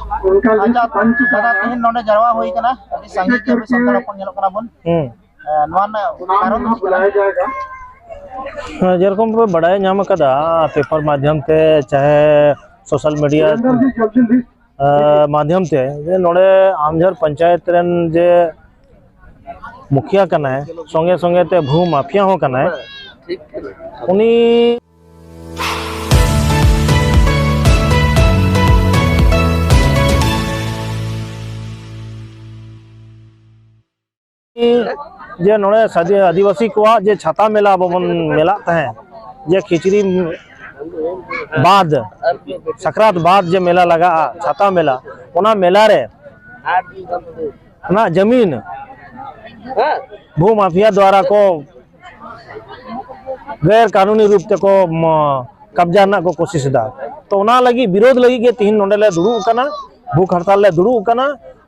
अच्छा दादा तीन नोडे जरवा हुई कना अभी संगीत के भी संतान अपन ñelok kana bun नोन कारण जेरकम पे बड़ाई नाम कदा पेपर माध्यम ते चाहे सोशल मीडिया माध्यम ते जे नोडे आमझर पंचायत रेन जे मुखिया कना है संगे संगे ते भू माफिया हो कना है उनी जे नोड़े आदिवासी को जे छाता मेला बन मेला तहे जे खिचड़ी बाद सकरात बाद जे मेला लगा छाता मेला ओना मेला रे ना जमीन भू माफिया द्वारा को गैर कानूनी रूप ते को कब्जा ना को कोशिश दा तो ओना लगी विरोध लगी के तीन नोडे ले दुड़ू कना भूख हड़ताल ले दुड़ू कना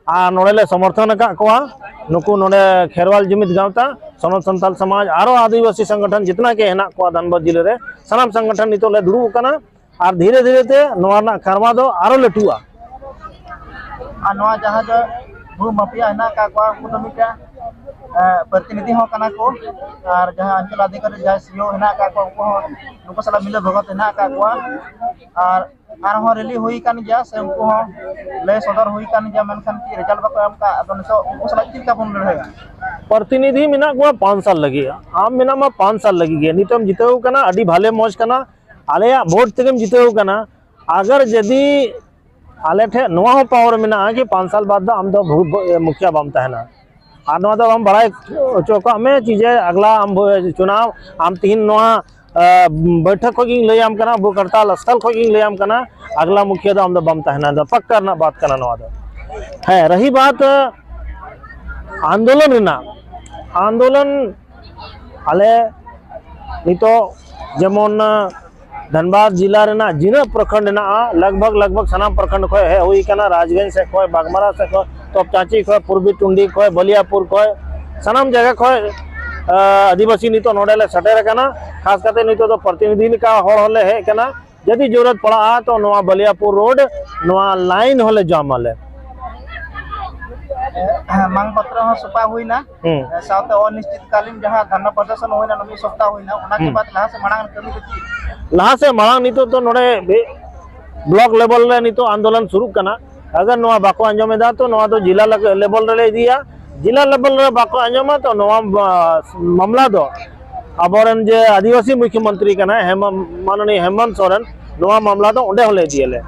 आ नोडे ले समर्थन का कोआ नुकु नोडे खेरवाल जुमित गावता सनत संताल समाज आरो आदिवासी संगठन जितना के हेना को धनबाद जिले रे सनाम संगठन नितो ले दुड़ू कना और धीरे धीरे ते नोआ ना करवा दो आरो लटुआ आ नोआ जहां जो भू माफिया हेना का को कुदमिका प्रतिनिधि हो कना को और जहां अंचल अधिकारी जहां सीओ हेना का को नुको सला मिले भगत हेना का को और हो रैली हुई कान गया से उनको हो ले सदर हुई कान गया मेनखान की रिजल्ट बको एम का अदन सो उनको सला चिका बन रहेगा प्रतिनिधि मिना को 5 साल लगी आम मिना में 5 साल लगी गया नितम जितेउ कना अडी भाले मौज कना आले वोट तेगम जितेउ कना अगर यदि आले ठे नोआ हो पावर मिना कि 5 साल बाद आम दो मुखिया बाम तहना और नोआ दो हम बड़ा चौका में चीजें अगला हम चुनाव हम तीन नोआ बैठक को लैम कना भूख हड़ताल स्थल को लैम कना अगला मुखिया दो हम दो बम तहना दो पक्का ना बात कना नोआ दो है रही बात आंदोलन ना आंदोलन आले नितो जेमन धनबाद जिला रेना जिना प्रखंड ना लगभग सनाम प्रखंड खो है हुई कना राजगंज से खो बागमारा से खो तोपचाची खो पूर्वी टुंडी खो बलियापुर खो सनाम जगह खो आदिवासी नितो नोडेले सटेर कना खास करते नितो तो प्रतिनिधि का होड़ होले है कना यदि जरूरत पड़ा तो नोआ बलियापुर रोड नोआ लाइन होले जामले मांग पत्र हो सुपा हुईना साउथ अनिश्चितकालीन जहां धरना प्रदर्शन होइना नमी सप्ताह होइना ओना के बाद लहा से मांग कमी कती लहा से मांग नितो तो नोडे ब्लॉक लेवल रे नितो आंदोलन शुरू कना अगर नोआ बाको अंजमेदा तो नोआ तो जिला लेवल रे दिया जिला लेवल रे बाको अंजमा तो नोआ मामला दो अबरन जे आदिवासी मुख्यमंत्री कना माननीय हेमंत सोरेन नोआ मामला तो ओंडे होले दियले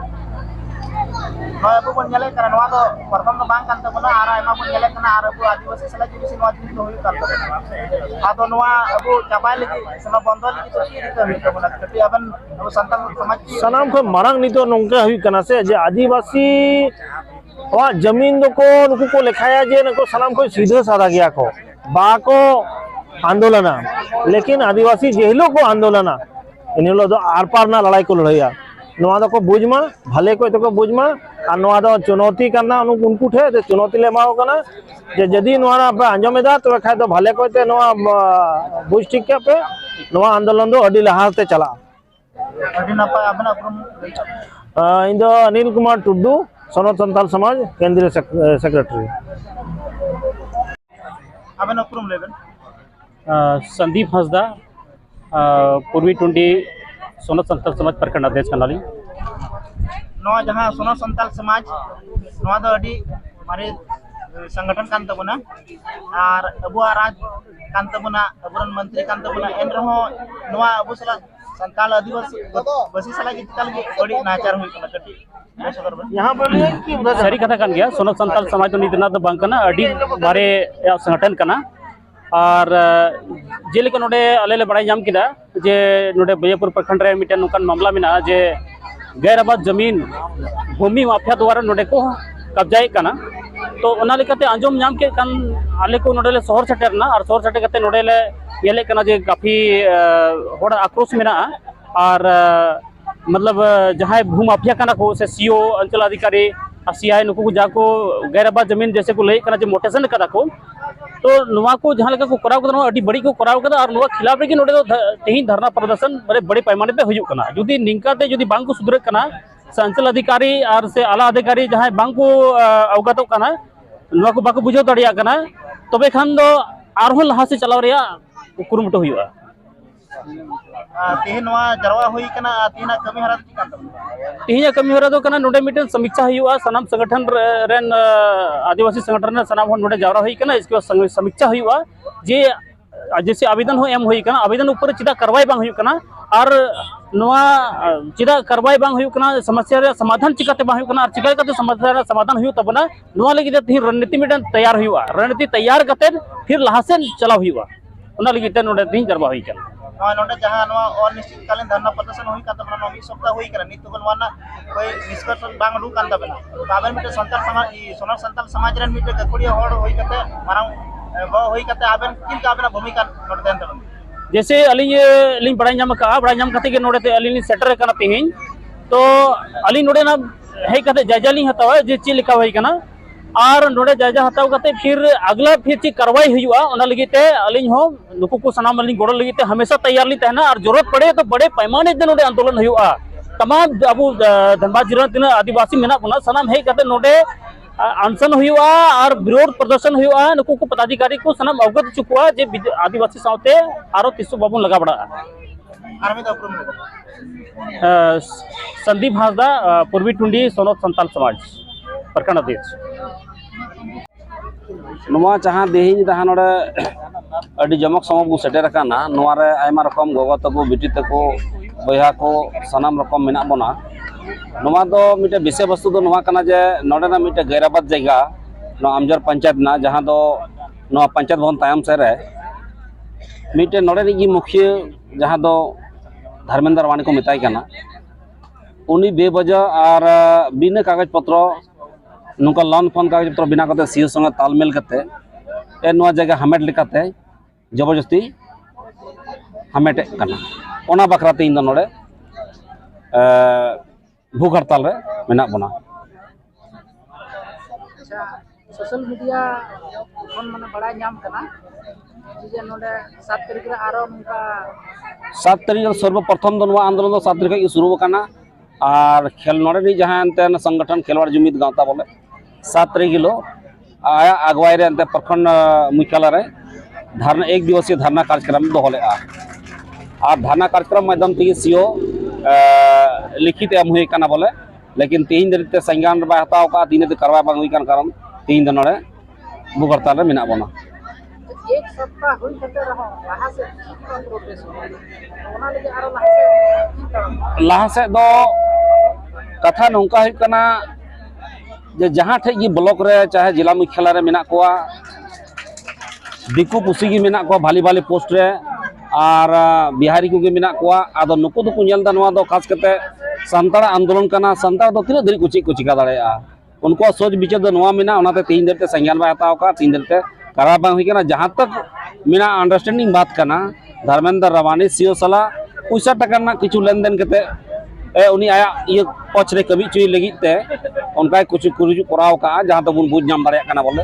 नोआ अबु बन नेले करा नोआ तो प्रथम तो बांग कांता बना आरा एमा बन नेले कना आरा अबु आदिवासी सला जिबिसी नोआ जिबिसी तो हुई कांता आदो नोआ अबु चाबाय लगी सना बंद लगी तो की तो हुई कबना कटी अबन अबु संतान समाज की सनाम को मारंग नितो नोंके हुई कना से जे आदिवासी वा जमीन दो को नुकु को लिखाया जे नको सनाम को सीधे साधा गया को बाको आंदोलना लेकिन आदिवासी जेहलो को आंदोलना इनलो दो आर पार ना लड़ाई को लड़ाइया नोआ दो को बुझमा भले को तो को बुझमा और नोआ दो चुनौती करना उनको ठे तो चुनौती ले माओ करना जे यदि नोआ पे अंजमेदा तो खाय तो भले को ते नोआ बुझ ठीक के पे नोआ आंदोलन दो अडी लहाते चला अडी नपा अपना इन दो अनिल कुमार टुड्डू सनत संताल समाज केंद्रीय सेक्रेटरी अबन उपरुम लेबन संदीप हंसदा पूर्वी टुंडी सनत संताल समाज प्रखंड अध्यक्ष कनाली नोआ जहां सनत संताल समाज नोआ दो अडी मारे संगठन कान तबना और अबुआ राज कान तबना अबरन मंत्री कान तबना एन रहो नोआ अबु सला संताल आदिवासी बसी सला की तल बड़ी नाचार हुई कना कटी यहाँ पर सारी कथा कान गया सनत संताल समाज तो नितना तो बांग कना अडी बारे संगठन कना और जेलेका नोडे अलेले बड़ाई जाम किदा जे नोडे बलियापुर प्रखंड रे मिटन नुकान मामला मिना जे गैर आबाद जमीन भूमि माफिया द्वारा नोडे को कब्जाए कना तो ओना लेकाते आंजम नाम के कान आले को नोडेले शहर सेटेरना और शहर सेटे कते नोडेले येले कना जे काफी होड़ आक्रोश मिना और मतलब जहां भू माफिया कना को से सीओ अंचल अधिकारी सीआई नुकु को जाको गैर आबाद जमीन जैसे को लई कना जे मोटेशन कदा को तो नुआ को जहां लगा को कराव कदा अडी बड़ी को कराव कदा और नुआ खिलाफ रे नोडे तो तेही धरना प्रदर्शन बड़े बड़े पैमाने पे हुई कना जुदी निंकाते जुदी बांग को सुधरे कना से अंचल अधिकारी और से आला अधिकारी जहाँ बांग को अवगत करना नुआ को बाको बुझाव दाड़िया करना तबे खान दो आरहों लहा से चलाव रिया कुरुमुटो हुआ तेहे नवा जरवा हुई कना तीना कमी हरा चिकान तब तीन कमी हरा दो कना नोडे मिटन समीक्षा हुआ सनाम संगठन रेन आदिवासी संगठन सनाम हो नोडे जावरा हुई कना इसके बाद समीक्षा हुआ जे जैसे आवेदन हो एम हुई कना आवेदन ऊपर चिदा कार्रवाई बांग हुई कना और नवा चिदा कार्रवाई बांग हुई कना समस्या रे समाधान चिकाते बांग हुई कना और चिका कते समस्या रे समाधान हुई तबना नवा लगी ते रणनीति मिटन तैयार हुआ रणनीति तैयार कते फिर लहासेन चलाव हुआ उना लगी ते नोडे तीन जरबा हुई कना नोडे जहां नवा अनिश्चितकालीन धरना प्रदर्शन हुई का तबना नवी सप्ताह हुई कना नित बन वाना कोई निष्कर्ष बांग दु कान तबना ताबेन मिटे संताल समाज सोनर संताल समाज रेन मिटे गकुड़िया होड़ हुई कते मारांग हुई कते आबेन किन का आबेना भूमिका नोडे देन तबना जैसे अली बड़ा नाम का बड़ा नाम कते नोडे ते अली सेटर कना तेहिं तो अली नोडे ना हे कते जायजा ली हतावा जे ची लिखा हुई कना और नोडे जायजा हताव कते फिर अगला फिर ची कार्रवाई हुआ ओना लगी ते अली हो नुकु को सनाम अली गोड़ लगी ते हमेशा तैयार ली तहना और जरूरत पड़े तो बड़े पैमाने ते नोडे आंदोलन हुआ तमाम अबू धनबाद जिला तीन आदिवासी मेना बना सनाम हे कते नोडे अनशन हुआ और विरोध प्रदर्शन हुआ नुकु को पदाधिकारी को सनाम अवगत चुकुआ जे आदिवासी सावते आरो तिसु बाबू लगा बड़ा आर्मी दा उप्रुम संदीप हासदा पूर्वी टुंडी सोनत संताल समाज प्रखंड अध्यक्ष नवा जहाँ देहिं जहाँ नोडे अड़ी जमक समक बु सेटर काना नवा रे आयमा रकम गोगो तको बिटी तको बया को सनाम रकम मेना बना नवा दो मिटे विषय वस्तु दो नवा कना जे नोडे ना मिटे गैराबाद जगह नो आमजर पंचायत ना जहाँ दो नो पंचायत भवन तायम से रे मिटे नोडे री मुखिया जहाँ दो धर्मेंद्र वाणी को मिताई कना उनी बेवजह और बिना कागज पत्र नुका लोन फोन कागज पत्र बिना करते सीओ संगे तालमेल करते ए नवा जगह हमेट लेकाते जबरदस्ती हमेट कना ओना बखराते इन नोडे भूख हड़ताल रे मेना बना अच्छा सोशल मीडिया फोन माने बड़ा नाम कना जे नोडे 7 तारीख रे आरो नुका 7 तारीख सर्वप्रथम दो नवा आंदोलन 7 तारीख शुरू करना और खेल नोडे नी जहां अंते संगठन खेलवाड़ जुमित गांवता बोले 7 तारीख हिलो आया अगवाई रे अंते प्रखंड मुख्यालय रे धरना एक दिवसीय धरना कार्यक्रम दोहले और धरना कार्यक्रम माध्यम ते सीओ लिखित एम हुई कना बोले लेकिन तीन दिन ते संज्ञान बा हताव का तीन दिन कार्रवाई बांग हुई कान कारण तीन दिन नोडे भूख हड़ताल रे मेना बना एक सप्ताह हुई कते रहो लहा से प्रोग्रेस ओना लगे आरो लहा से लहा से दो कथा नौका हुई कना जे जहाँ ठे की ब्लॉक रे चाहे जिला मुख्यालय रे मेना कोआ दिकु पुसी की मेना कोआ भाली भाली पोस्ट रे और बिहारी को मेना कोआ आदो नुकु दो कुंजल दा नवा दो खास करते संताड़ आंदोलन कना संताड़ दो तीन दिन को चिका दाड़ेया उनको सोच विचार दो नवा मेना ओनाते तीन दिन ते संज्ञान बा हताव का तीन दिन ते करा बांग हुई कना जहाँ तक मेना अंडरस्टैंडिंग बात कना धर्मेंद्र रवानी सीओ सला पैसा टका ना किछु लेन देन कते उनी आया ये पछ रे कभी चुई लगी ते उनका कुछ कराव का जहाँ तक बुन बुझ नाम दाड़े कना बोले